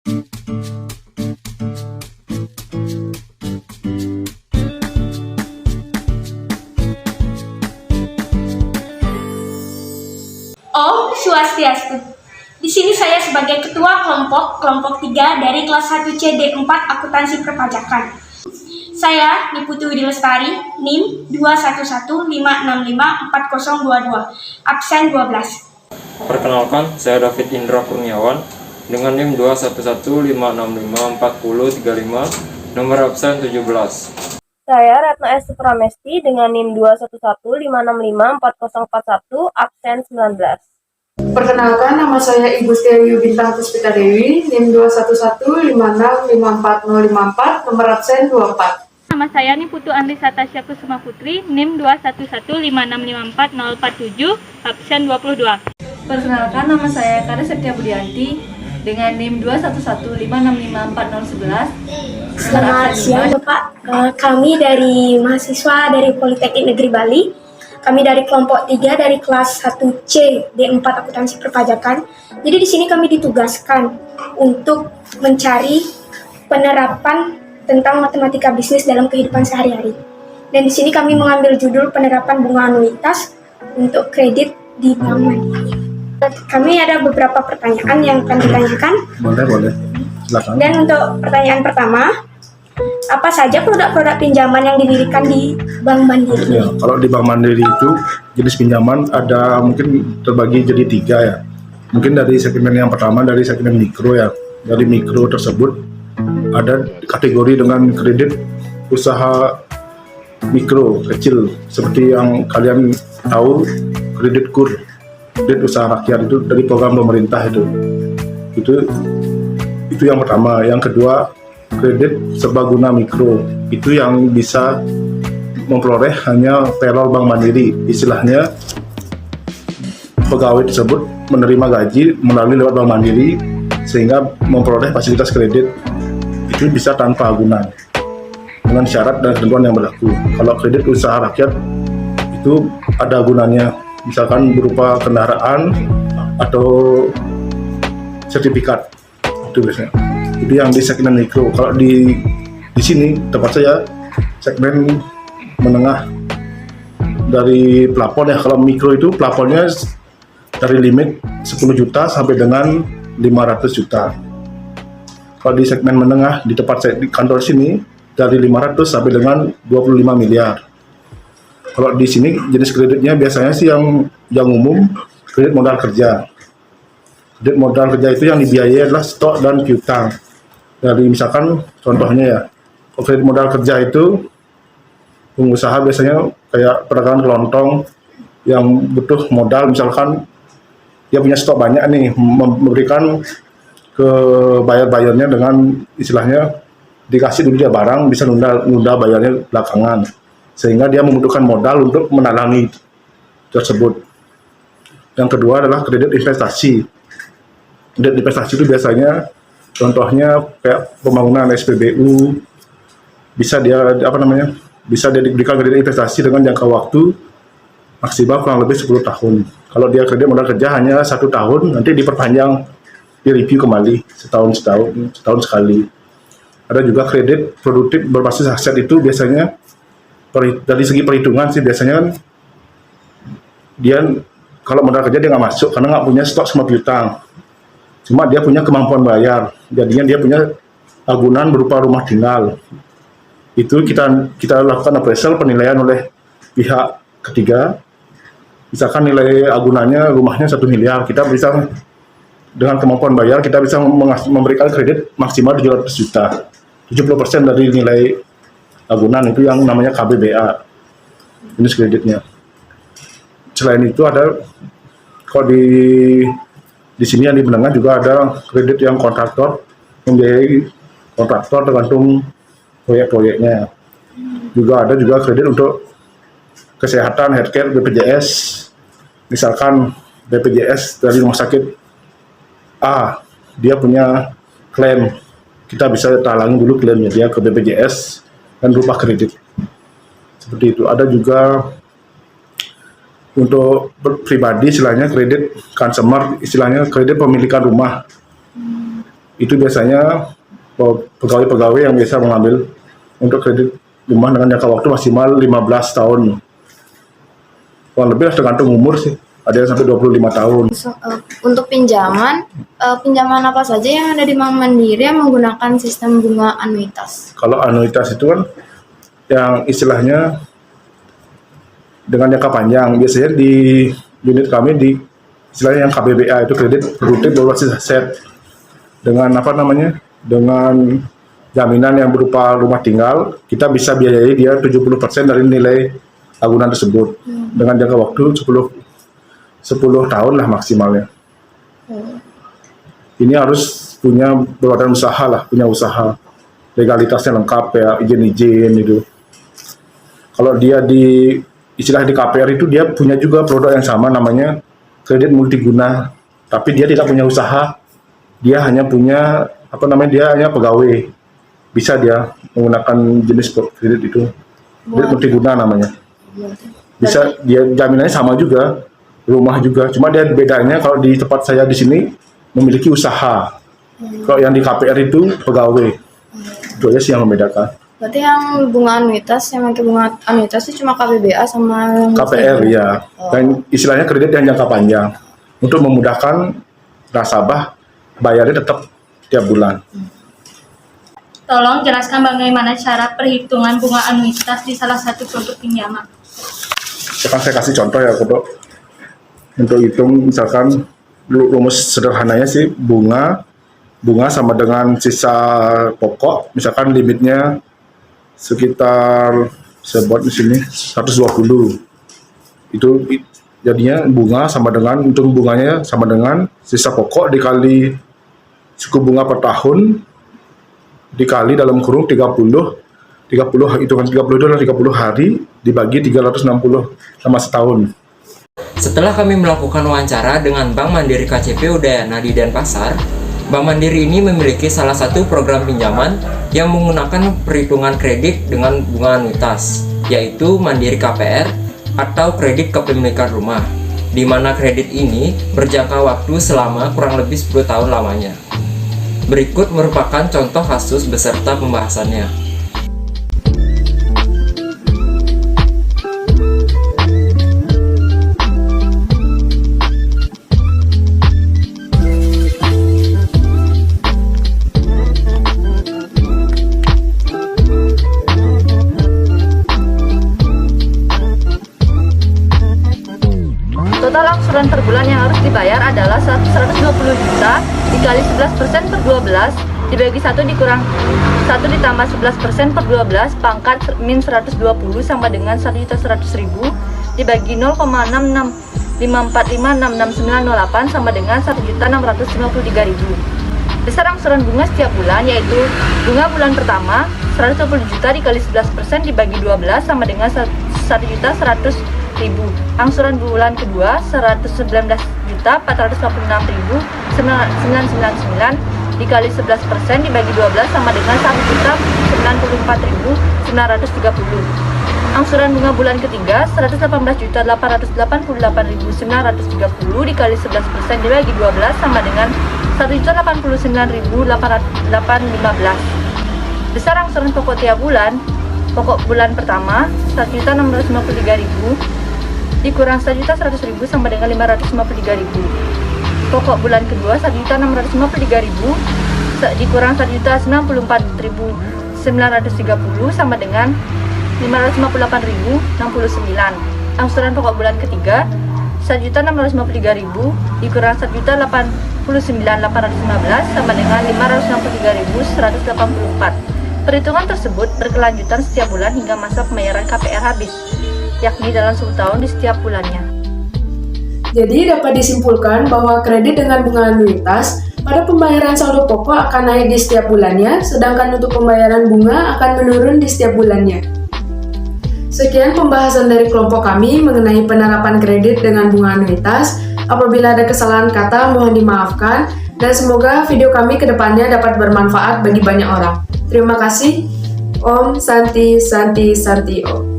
Om Swastiastu. Di sini saya sebagai ketua kelompok 3 dari kelas 1C D4 Akuntansi Perpajakan. Saya Niputu Widi Lestari, NIM 211565422, absen 12. Perkenalkan, saya David Indra Kurniawan dengan NIM 21156544035, nomor absen 17. Saya Ratna S. Pramesti dengan NIM 211565441, absen 19. Perkenalkan, nama saya Ibu Setiayu Bintang Puspita Dewi, NIM 21156544054, nomor absen 24. Nama saya Niputu Andrisa Tasya Kusuma Putri, NIM 211565447, absen 22. Perkenalkan, nama saya Kare Setia Budianti dengan NIM 211565411. Selamat siang Bapak, kami dari mahasiswa dari Politeknik Negeri Bali. Kami dari kelompok 3 dari kelas 1C D4 Akuntansi Perpajakan. Jadi di sini kami ditugaskan untuk mencari penerapan tentang matematika bisnis dalam kehidupan sehari-hari. Dan di sini kami mengambil judul penerapan bunga anuitas untuk kredit di Bank Mandiri. Kami ada beberapa pertanyaan yang akan ditanyakan. Boleh. Silakan. Dan untuk pertanyaan pertama, apa saja produk-produk pinjaman yang didirikan di Bank Mandiri? Ya, kalau di Bank Mandiri itu jenis pinjaman ada mungkin terbagi jadi 3 ya. Mungkin dari segmen yang pertama dari segmen mikro ya. Dari mikro tersebut ada kategori dengan kredit usaha mikro kecil seperti yang kalian tahu, kredit KUR, kredit usaha rakyat itu dari program pemerintah itu yang pertama. Yang kedua, kredit serbaguna mikro, itu yang bisa memperoleh hanya payroll Bank Mandiri. Istilahnya pegawai tersebut menerima gaji melalui lewat Bank Mandiri sehingga memperoleh fasilitas kredit itu bisa tanpa agunan dengan syarat dan ketentuan yang berlaku. Kalau kredit usaha rakyat itu ada agunannya, misalkan berupa kendaraan atau sertifikat. Itu biasanya. Itu yang di segmen mikro. Kalau di sini tempat saya segmen menengah dari plafon ya. Kalau mikro itu plafonnya dari limit 10 juta sampai dengan 500 juta. Kalau di segmen menengah di tempat saya di kantor sini dari 500 sampai dengan 25 miliar. Kalau di sini jenis kreditnya biasanya sih yang umum kredit modal kerja. Kredit modal kerja itu yang dibiayai adalah stok dan piutang. Dari misalkan contohnya ya, kredit modal kerja itu pengusaha biasanya kayak pedagang kelontong yang butuh modal, misalkan dia punya stok banyak nih, memberikan ke bayar-bayarnya dengan istilahnya dikasih dulu dia barang, bisa nunda bayarnya belakangan, sehingga dia membutuhkan modal untuk menalangi tersebut. Yang kedua adalah kredit investasi. Kredit investasi itu biasanya contohnya kayak pembangunan SPBU, bisa dia diberikan kredit investasi dengan jangka waktu maksimal kurang lebih 10 tahun. Kalau dia kredit modal kerja hanya 1 tahun, nanti diperpanjang, direview kembali setahun sekali. Ada juga kredit produktif berbasis aset, itu biasanya dari segi perhitungan sih biasanya dia kalau modal kerja dia nggak masuk karena nggak punya stok sama piutang. Cuma dia punya kemampuan bayar, jadinya dia punya agunan berupa rumah tinggal. Itu kita lakukan appraisal, penilaian oleh pihak ketiga. Misalkan nilai agunannya rumahnya 1 miliar, kita bisa dengan kemampuan bayar kita bisa memberikan kredit maksimal 700 juta. 70% dari nilai agunan itu yang namanya KBBA, jenis kreditnya. Selain itu ada, kalau di sini yang di menengah juga ada kredit yang kontraktor, membiayai kontraktor tergantung proyek-proyeknya. Juga ada kredit untuk kesehatan, healthcare, BPJS. Misalkan BPJS dari rumah sakit A, dia punya klaim, kita bisa talangi dulu klaimnya dia ke BPJS dan berupa kredit. Seperti itu. Ada juga untuk pribadi istilahnya kredit consumer, istilahnya kredit pemilikan rumah. Itu biasanya pegawai-pegawai yang biasa mengambil untuk kredit rumah dengan jangka waktu maksimal 15 tahun. Kurang lebih tergantung umur sih. Ada yang sampai 25 tahun. Untuk pinjaman apa saja yang ada di Bank Mandiri yang menggunakan sistem bunga anuitas? Kalau anuitas itu kan yang istilahnya dengan jangka panjang. Biasanya di unit kami di istilahnya yang KBBA itu kredit rutin berbasis aset dengan dengan jaminan yang berupa rumah tinggal. Kita bisa biayai dia 70% dari nilai agunan tersebut dengan jangka waktu 10 tahun lah maksimalnya. Ini harus punya badan usaha lah, punya usaha. Legalitasnya lengkap ya, izin-izin itu. Kalau dia di KPR itu dia punya juga produk yang sama namanya kredit multiguna. Tapi dia tidak punya usaha. Dia hanya punya dia hanya pegawai. Bisa dia menggunakan jenis kredit itu. Kredit multiguna namanya. Bisa dia jaminannya sama juga. Rumah juga, cuma dia bedanya kalau di tempat saya di sini memiliki usaha. Kalau yang di KPR itu pegawai. Itu aja sih yang membedakan. Berarti yang bunga anuitas itu cuma KBBA sama KPR ya. Dan istilahnya kredit yang jangka panjang untuk memudahkan nasabah bayarnya tetap tiap bulan. Tolong jelaskan bagaimana cara perhitungan bunga anuitas di salah satu produk pinjaman. Sekarang saya kasih contoh ya, untuk hitung misalkan rumus sederhananya sih bunga sama dengan sisa pokok, misalkan limitnya sekitar saya buat di sini 120. Itu jadinya bunga sama dengan untung bunganya sama dengan sisa pokok dikali suku bunga per tahun dikali dalam kurung 30 hitungan 30 itu adalah 30 hari dibagi 360 sama setahun. Setelah kami melakukan wawancara dengan Bank Mandiri KCP Udayana di Denpasar, Bank Mandiri ini memiliki salah satu program pinjaman yang menggunakan perhitungan kredit dengan bunga anuitas, yaitu Mandiri KPR atau kredit kepemilikan rumah, di mana kredit ini berjangka waktu selama kurang lebih 10 tahun lamanya. Berikut merupakan contoh kasus beserta pembahasannya. Total angsuran per bulan yang harus dibayar adalah 120 juta dikali 11% per 12 dibagi 1 dikurang 1 ditambah 11% per 12 pangkat min 120 sama dengan 1.100.000 dibagi 0,545466908 sama dengan 1.653.000. Besar angsuran bunga setiap bulan yaitu bunga bulan pertama 120 juta dikali 11% dibagi 12 sama dengan 1.100.000. Angsuran bulan kedua 119.486.999 dikali 11% dibagi 12 sama dengan 1.094.930. Angsuran bunga bulan ketiga 118.888.930 dikali 11% dibagi 12 sama dengan 189.815. Besar angsuran pokok tiap bulan. Pokok bulan pertama 1.653.000 dikurang 1.100.000 sama dengan 553.000. Pokok bulan kedua 1.653.000 dikurang 1.094.930 sama dengan 558.069. Angsuran pokok bulan ketiga 1.653.000 dikurang 1.089.815 sama dengan 563.184. Perhitungan tersebut berkelanjutan setiap bulan hingga masa pembayaran KPR habis, yakni dalam 10 tahun di setiap bulannya. Jadi dapat disimpulkan bahwa kredit dengan bunga anuitas pada pembayaran saldo pokok akan naik di setiap bulannya, sedangkan untuk pembayaran bunga akan menurun di setiap bulannya. Sekian pembahasan dari kelompok kami mengenai penerapan kredit dengan bunga anuitas. Apabila ada kesalahan kata mohon dimaafkan, dan semoga video kami ke depannya dapat bermanfaat bagi banyak orang. Terima kasih. Om Santi Santi Santi Om.